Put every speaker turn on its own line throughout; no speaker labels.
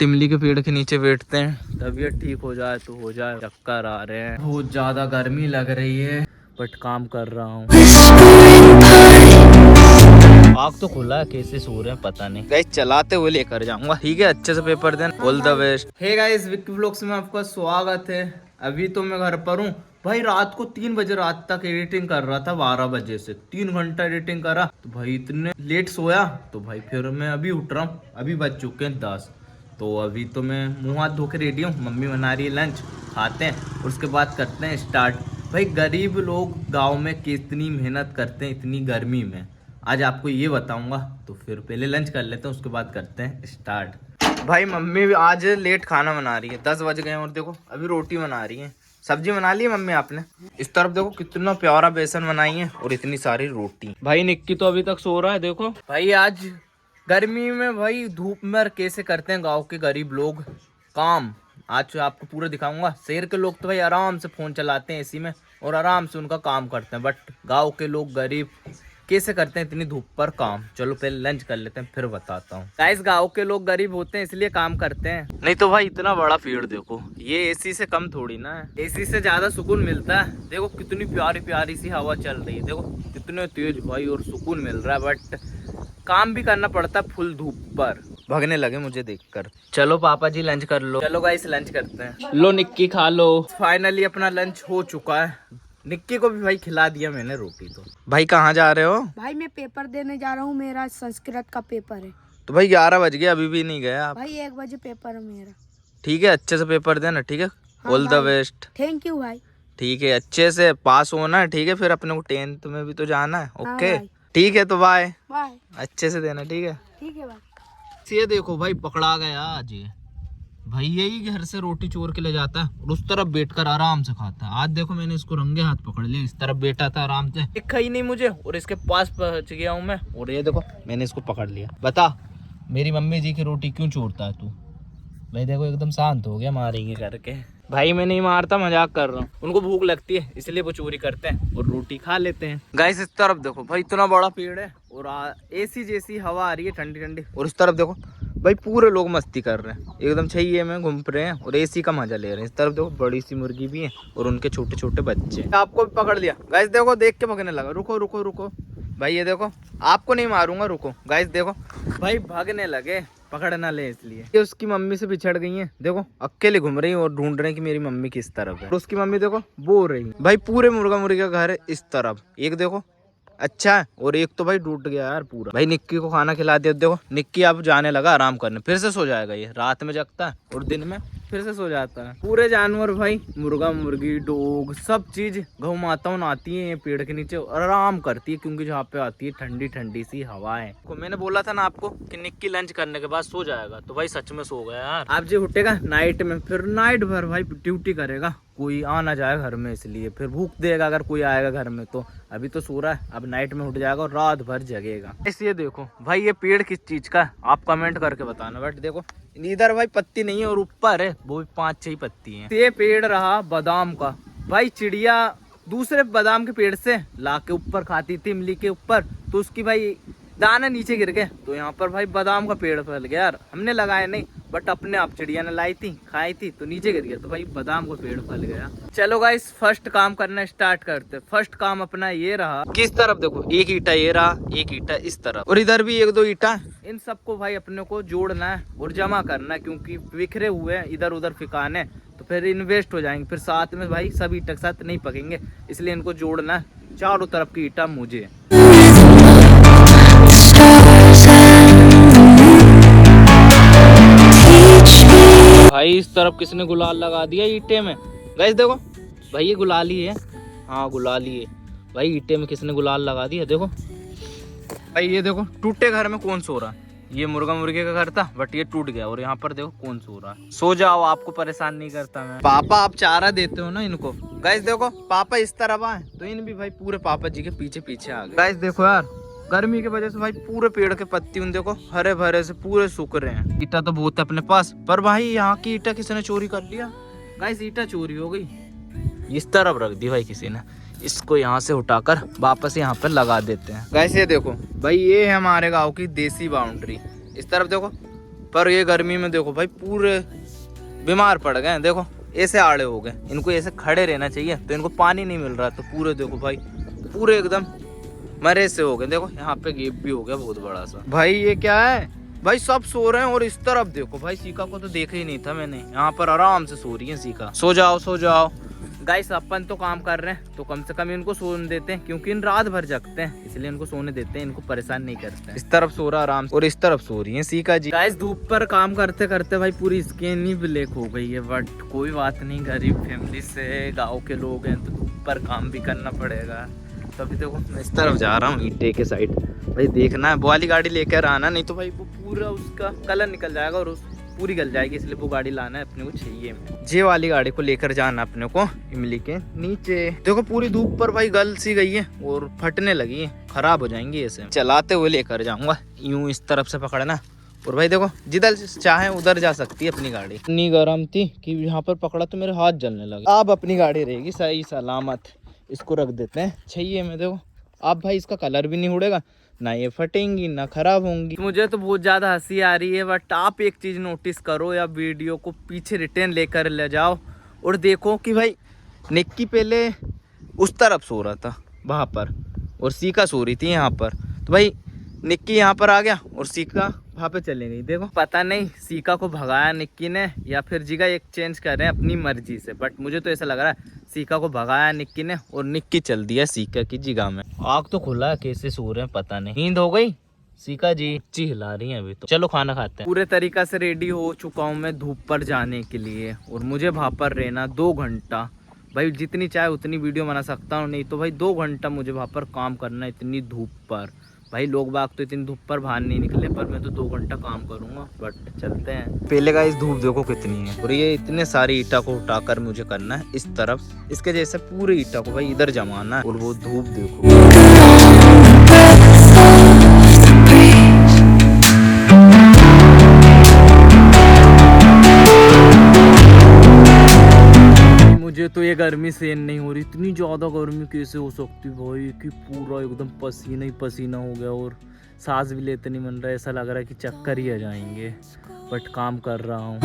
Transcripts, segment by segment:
इमली के पेड़ के नीचे बैठते हैं, तबीयत ठीक हो जाए तो हो जाए। चक्कर आ रहे हैं, बहुत ज्यादा गर्मी लग रही है, बट काम कर रहा हूँ। आग तो खुला है, कैसे सो रहे हैं पता नहीं। गाइस चलाते हुए लेकर जाऊंगा, ठीक है। अच्छे से पेपर देना, all the best. Hey guys, Vicky vlogs में आपका स्वागत है। अभी तो मैं घर पर हूँ भाई। रात को 3 बजे रात तक एडिटिंग कर रहा था, 12 बजे से 3 घंटा एडिटिंग करा। तो भाई इतने लेट सोया, तो भाई फिर मैं अभी उठ रहा हूँ। अभी बज चुके हैं 10। तो अभी तो मैं मुँह हाथ धो के रेडी हूँ। मम्मी बना रही है लंच, खाते हैं और उसके बाद करते हैं स्टार्ट। भाई गरीब लोग गाँव में कितनी मेहनत करते हैं इतनी गर्मी में, आज आपको ये बताऊंगा। तो फिर पहले लंच कर लेते हैं, उसके बाद करते हैं स्टार्ट। भाई मम्मी भी आज लेट खाना बना रही है, 10 बज गए और देखो अभी रोटी बना रही है। सब्जी बना ली है मम्मी आपने। इस तरफ देखो कितना प्यारा बेसन बनाई है और इतनी सारी रोटी। भाई निक्की तो अभी तक सो रहा है। देखो भाई आज गर्मी में भाई धूप में कैसे करते हैं गाँव के गरीब लोग काम, आज आपको पूरा दिखाऊंगा। शहर के लोग तो भाई आराम से फोन चलाते हैं एसी में और आराम से उनका काम करते हैं, बट गाँव के लोग गरीब कैसे करते हैं इतनी धूप पर काम। चलो पहले लंच कर लेते हैं फिर बताता हूँ। गाइस गाँव के लोग गरीब होते हैं इसलिए काम करते हैं, नहीं तो भाई इतना बड़ा पेड़ देखो, ये एसी से कम थोड़ी ना है। एसी से ज्यादा सुकून मिलता है। देखो कितनी प्यारी प्यारी सी हवा चल रही है, देखो कितने तेज भाई और सुकून मिल रहा है, बट काम भी करना पड़ता है फुल धूप पर। भगने लगे मुझे देखकर। चलो पापा जी लंच कर लो। चलो गाइस लंच करते हैं। लो निक्की खा लो। फाइनली अपना लंच हो चुका है। निक्की को भी भाई खिला दिया मैंने रोटी। तो भाई कहाँ जा रहे हो?
भाई मैं पेपर देने जा रहा हूँ, मेरा संस्कृत का पेपर है।
तो भाई 11 बज गए अभी भी नहीं गए आप?
भाई 1 बजे पेपर है मेरा।
ठीक है, अच्छे से पेपर देना, ठीक है। All the best.
Thank you भाई।
ठीक है, अच्छे से पास होना है, ठीक है। फिर अपने को 10th में भी तो जाना है।
हाँ
ओके
भाई।
ठीक है, तो बाय
बाय।
अच्छे से देना, ठीक है।
ठीक है भाई।
ये देखो भाई पकड़ा गया आज ये। भाई यही घर से रोटी चोर के ले जाता है और उस तरफ बैठकर आराम से खाता है। आज देखो मैंने इसको रंगे हाथ पकड़ लिया, इस तरफ बैठा था आराम से, दिखा ही नहीं मुझे और इसके पास पहुंच गया हूँ मैं। और ये देखो मैंने इसको पकड़ लिया। बता मेरी मम्मी जी की रोटी क्यों चोरता है तू? भाई देखो एकदम शांत हो गया, मारेंगे करके। भाई मैं नहीं मारता, मजाक कर रहा हूँ। उनको भूख लगती है इसलिए वो चोरी करते हैं और रोटी खा लेते हैं। गाइस इस तरफ देखो भाई इतना बड़ा पेड़ है और एसी जैसी हवा आ रही है ठंडी ठंडी। और इस तरफ देखो भाई पूरे लोग मस्ती कर रहे हैं, एकदम छैये में घूम रहे हैं और एसी का मजा ले रहे हैं। इस तरफ देखो बड़ी सी मुर्गी भी है और उनके छोटे छोटे बच्चे। आपको भी पकड़ लिया गाइस, देखो देख के भागने लगा। रुको रुको रुको भाई, ये देखो आपको नहीं मारूंगा, रुको। गाइस देखो भाई भागने लगे, पकड़ ना ले इसलिए। ये उसकी मम्मी से बिछड़ गई है, देखो अकेले घूम रही है और ढूंढ रहे हैं कि मेरी मम्मी किस तरफ है। और उसकी मम्मी देखो बो रही है। भाई पूरे मुर्गा मुर्गी का घर है इस तरफ, एक देखो अच्छा है और एक तो भाई टूट गया यार पूरा। भाई निक्की को खाना खिला दिया, देखो निक्की अब जाने लगा आराम करने, फिर से सो जाएगा। ये रात में जगता है और दिन में फिर से सो जाता है। पूरे जानवर भाई मुर्गा मुर्गी डॉग सब चीज गौ माताओं आती है पेड़ के नीचे और आराम करती है, क्योंकि जहाँ पे आती है ठंडी ठंडी सी हवाएं। तो मैंने बोला था ना आपको कि निक्की लंच करने के बाद सो जाएगा, तो भाई सच में सो गया यार। आप जो उठेगा नाइट में, फिर नाइट भर भाई ड्यूटी करेगा, कोई आ ना जाए घर में, इसलिए फिर भूख देगा अगर कोई आएगा घर में। तो अभी तो सो रहा है, अब नाइट में उठ जाएगा और रात भर जगेगा। इसलिए देखो भाई ये पेड़ किस चीज का है आप कमेंट करके बताना। बट देखो इधर भाई पत्ती नहीं है और ऊपर है वो भी 5-6 पत्ती है। ये पेड़ रहा बादाम का। भाई चिड़िया दूसरे बादाम के पेड़ से ला के ऊपर खाती थी इमली के ऊपर, तो उसकी भाई दाना नीचे गिर गए, तो यहाँ पर भाई बादाम का पेड़ फैल गया यार। हमने लगाया नहीं, बट अपने आप चिड़िया ने लाई थी खाई थी तो नीचे गिर गया, तो भाई बादाम का पेड़ फल गया। चलो गाइस फर्स्ट काम करना स्टार्ट करते। फर्स्ट काम अपना ये रहा, किस तरफ देखो एक ईटा ये रहा, एक ईटा इस तरफ और इधर भी 1-2 ईटा। इन सबको भाई अपने को जोड़ना है और जमा करना है, क्योंकि बिखरे हुए हैं इधर उधर फिकाने तो फिर इन्वेस्ट हो जाएंगे, फिर साथ में भाई सब ईटा के साथ नहीं पकेंगे, इसलिए इनको जोड़ना है। चारों तरफ की ईटा मुझे। भाई इस तरफ किसने गुलाल लगा दिया ईटे में? गाइस देखो भाई ये गुलाल ही है, हाँ गुलाल ही है भाई। ईटे में किसने गुलाल लगा दिया देखो भाई। ये देखो टूटे घर में कौन सो रहा है? ये मुर्गा मुर्गे का घर था, बट ये टूट गया। और यहाँ पर देखो कौन सो रहा है। सो जाओ, आपको परेशान नहीं करता मैं। पापा आप चारा देते हो ना इनको। गाइस देखो पापा इस तरफ आए तो इन भी भाई पूरे पापा जी के पीछे पीछे आ गए। गाइस देखो यार गर्मी की वजह से भाई पूरे पेड़ के पत्ती उन देखो हरे भरे से पूरे सूख रहे हैं। ईटा तो बहुत है अपने पास, पर भाई यहाँ की ईटा किसी चोरी कर लिया। गाइस ईटा चोरी हो गई, इस तरफ रख दी भाई किसी ने। इसको यहाँ से उठाकर वापस यहाँ पर लगा देते हैं। गाइस ये देखो भाई ये है हमारे गांव की देसी बाउंड्री। इस तरफ देखो पर ये गर्मी में देखो भाई पूरे बीमार पड़ गए हैं। देखो ऐसे आड़े हो गए, इनको ऐसे खड़े रहना चाहिए, तो इनको पानी नहीं मिल रहा, तो पूरे देखो भाई पूरे एकदम मरे से हो गए। देखो यहाँ पे गैप भी हो गया बहुत बड़ा सा। भाई ये क्या है भाई, सब सो रहे हैं और इस तरफ देखो भाई, सीका को तो देखा ही नहीं था मैंने। यहाँ पर आराम से सो रही है सीका। सो जाओ सो जाओ। गाइस अपन तो काम कर रहे हैं तो कम से कम इनको सोने देते हैं, क्योंकि इन रात भर जगते हैं, इसलिए इनको सोने देते हैं, इनको परेशान नहीं करते हैं। इस तरफ सो रहा आराम से और इस तरफ सो रही है सीका जी। गाइस धूप पर काम करते करते भाई पूरी स्किन ही ब्लैक हो गई है, बट कोई बात नहीं, गरीब फैमिली से गाँव के लोग हैं तो धूप पर काम भी करना पड़ेगा। तो अभी देखो मैं इस तरफ जा रहा हूँ ईटे के साइड। भाई देखना है वो वाली गाड़ी लेकर आना, नहीं तो भाई वो पूरा उसका कलर निकल जाएगा और पूरी गल जाएगी, इसलिए वो गाड़ी लाना है अपने को चाहिए। जे वाली गाड़ी को लेकर जाना अपने को इमली के नीचे। देखो पूरी धूप पर भाई गल सी गई है और फटने लगी है, खराब हो जाएंगी ऐसे। चलाते हुए लेकर जाऊंगा, यूं इस तरफ से पकड़ना। और भाई देखो जिधर चाहे उधर जा सकती है अपनी गाड़ी। इतनी गर्म थी कि यहाँ पर पकड़ा तो मेरे हाथ जलने लगे। अब अपनी गाड़ी रहेगी सही सलामत। इसको रख देते हैं चाहिए में। देखो अब भाई इसका कलर भी नहीं उड़ेगा, ना ये फटेंगी ना खराब होंगी। मुझे तो बहुत ज़्यादा हंसी आ रही है, बट आप एक चीज़ नोटिस करो या वीडियो को पीछे रिटर्न लेकर ले जाओ और देखो कि भाई निक्की पहले उस तरफ सो रहा था वहाँ पर और सीका सो रही थी यहाँ पर। तो भाई निक्की यहाँ पर आ गया और सीका वहाँ पे चली गई। देखो पता नहीं सीका को भगाया निक्की ने या फिर जगह एक्सचेंज कर रहे हैं अपनी मर्जी से, बट मुझे तो ऐसा लग रहा है सीका को भगाया निक्की ने और निक्की चल दिया सीका की जगह में। आग तो खुला है, कैसे सो रहे हैं पता नहीं। नींद हो गई सीका जी, हिला रही है अभी तो। चलो खाना खाते हैं। पूरे तरीका से रेडी हो चुका हूँ मैं धूप पर जाने के लिए और मुझे वहाँ पर रहना 2 घंटा। भाई जितनी चाहे उतनी वीडियो बना सकता हूँ, नहीं तो भाई 2 घंटा मुझे वहाँ पर काम करना है इतनी धूप पर। भाई लोग बाग तो इतनी धूप पर बाहर नहीं निकले, पर मैं तो 2 घंटा काम करूंगा। बट चलते हैं। पहले का इस धूप देखो कितनी है और ये इतने सारे ईटा को उठाकर मुझे करना है इस तरफ, इसके जैसे पूरे ईटा को भाई इधर जमाना है। और वो धूप देखो मुझे तो ये गर्मी सहन नहीं हो रही। इतनी ज़्यादा गर्मी कैसे हो सकती भाई कि पूरा एकदम पसीना ही पसीना हो गया और सांस भी लेते नहीं मन रहा है। ऐसा लग रहा है कि चक्कर ही आ जाएंगे, बट काम कर रहा हूँ।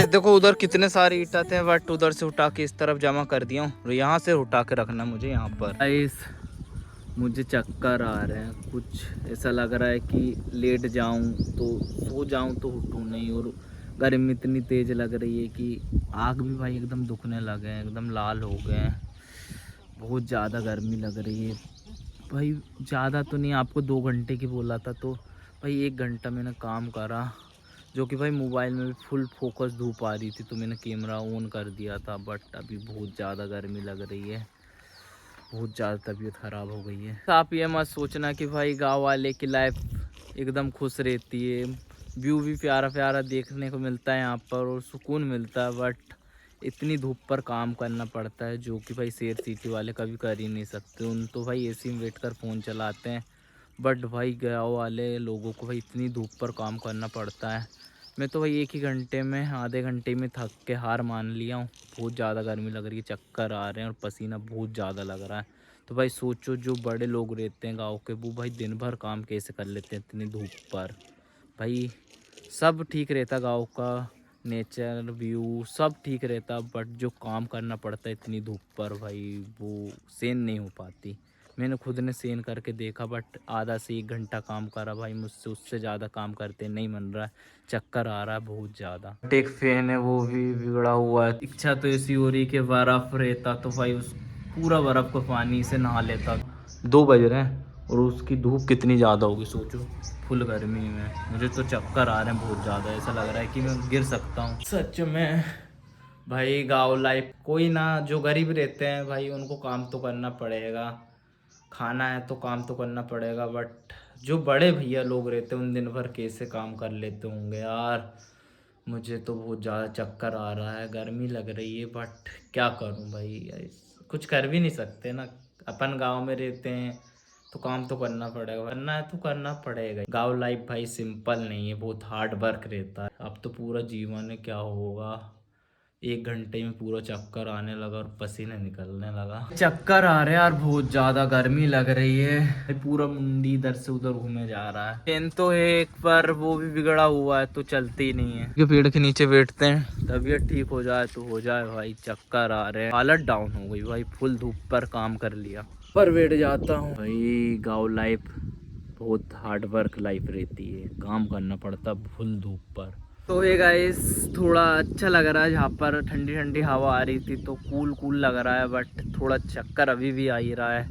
देखो उधर कितने सारे ईटा थे, बट उधर से उठा के इस तरफ जमा कर दिया हूँ और यहाँ से उठा के रखना मुझे यहाँ पर। मुझे चक्कर आ रहे हैं, कुछ ऐसा लग रहा है कि लेट जाऊं तो सो जाऊं तो उठूं नहीं। और गर्मी इतनी तेज़ लग रही है कि आँख भी भाई एकदम दुखने लगे हैं, एकदम लाल हो गए हैं। बहुत ज़्यादा गर्मी लग रही है भाई। ज़्यादा तो नहीं, आपको 2 घंटे की बोला था तो भाई 1 घंटा मैंने काम करा, जो कि भाई मोबाइल में भी फुल फोकस धूप आ रही थी तो मैंने कैमरा ऑन कर दिया था। बट अभी बहुत ज़्यादा गर्मी लग रही है, बहुत ज़्यादा तबीयत ख़राब हो गई है। आप ये मत सोचना कि भाई गांव वाले की लाइफ एकदम खुश रहती है, व्यू भी प्यारा प्यारा देखने को मिलता है यहाँ पर और सुकून मिलता है, बट इतनी धूप पर काम करना पड़ता है जो कि भाई शहर सिटी वाले कभी कर ही नहीं सकते। उन तो भाई एसी में बैठ कर फ़ोन चलाते हैं, बट भाई गाँव वाले लोगों को भाई इतनी धूप पर काम करना पड़ता है। मैं तो भाई 1 ही घंटे में आधे घंटे में थक के हार मान लिया हूँ। बहुत ज़्यादा गर्मी लग रही है, चक्कर आ रहे हैं और पसीना बहुत ज़्यादा लग रहा है। तो भाई सोचो जो बड़े लोग रहते हैं गांव के, वो भाई दिन भर काम कैसे कर लेते हैं इतनी धूप पर। भाई सब ठीक रहता, गांव का नेचर व्यू सब ठीक रहता, बट जो काम करना पड़ता है इतनी धूप पर भाई वो सहन नहीं हो पाती। मैंने खुद ने सहन करके देखा, बट आधा से 1 घंटा काम करा भाई, मुझसे उससे ज़्यादा काम करते नहीं मन रहा है, चक्कर आ रहा है बहुत ज़्यादा। एक फैन है वो भी बिगड़ा हुआ है। इच्छा तो ऐसी हो रही कि बर्फ़ रहता तो भाई उस पूरा बर्फ़ को पानी से नहा लेता। 2 बज रहे हैं और उसकी धूप कितनी ज़्यादा होगी सोचो, फुल गर्मी में। मुझे तो चक्कर आ रहे हैं बहुत ज़्यादा, ऐसा लग रहा है कि मैं गिर सकता हूँ सच में। भाई गाँव लाइफ कोई ना, जो गरीब रहते हैं भाई उनको काम तो करना पड़ेगा, खाना है तो काम तो करना पड़ेगा, बट जो बड़े भैया लोग रहते हैं उन दिन भर कैसे काम कर लेते होंगे यार। मुझे तो बहुत ज़्यादा चक्कर आ रहा है, गर्मी लग रही है, बट क्या करूं भाई, कुछ कर भी नहीं सकते ना। अपन गांव में रहते हैं तो काम तो करना पड़ेगा, करना है तो करना पड़ेगा। गांव लाइफ भाई सिंपल नहीं है, बहुत हार्ड वर्क रहता है। अब तो पूरा जीवन है, क्या होगा 1 घंटे में पूरा चक्कर आने लगा और पसीने निकलने लगा। चक्कर आ रहे यार, बहुत ज्यादा गर्मी लग रही है, पूरा मुंडी इधर से उधर घूमे जा रहा है। पेन तो है एक पर वो भी बिगड़ा हुआ है तो चलती ही नहीं है। पेड़ के नीचे बैठते हैं, तबीयत ठीक हो जाए तो हो जाए भाई। चक्कर आ रहे हैं, हालत डाउन हो गई भाई, फुल धूप पर काम कर लिया। पर बैठ जाता हूँ भाई। गाँव लाइफ बहुत हार्ड वर्क लाइफ रहती है, काम करना पड़ता फुल धूप पर। तो ये गाइस थोड़ा अच्छा लग रहा है, जहाँ पर ठंडी ठंडी हवा आ रही थी तो कूल लग रहा है, बट थोड़ा चक्कर अभी भी आ ही रहा है।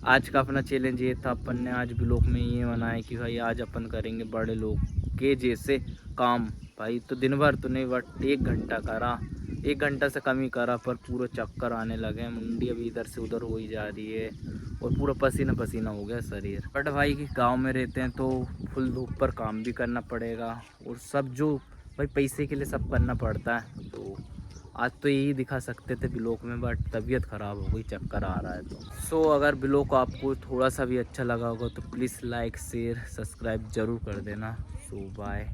आज का अपना चैलेंज ये था, अपन ने आज ब्लॉग में ये बनाया कि भाई आज अपन करेंगे बड़े लोग के जैसे काम। भाई तो दिन भर तो नहीं, बट 1 घंटा करा, 1 घंटा से कम ही करा, पर पूरा चक्कर आने लगे। मुंडी अभी इधर से उधर हो ही जा रही है और पूरा पसीना पसीना हो गया शरीर। बट भाई गाँव में रहते हैं तो फुल धूप पर काम भी करना पड़ेगा, और सब जो भाई पैसे के लिए सब करना पड़ता है। तो आज तो यही दिखा सकते थे ब्लॉग में, बट तबीयत ख़राब हो गई, चक्कर आ रहा है। तो सो अगर ब्लॉग आपको थोड़ा सा भी अच्छा लगा होगा तो प्लीज़ लाइक शेयर सब्सक्राइब ज़रूर कर देना। सो बाय।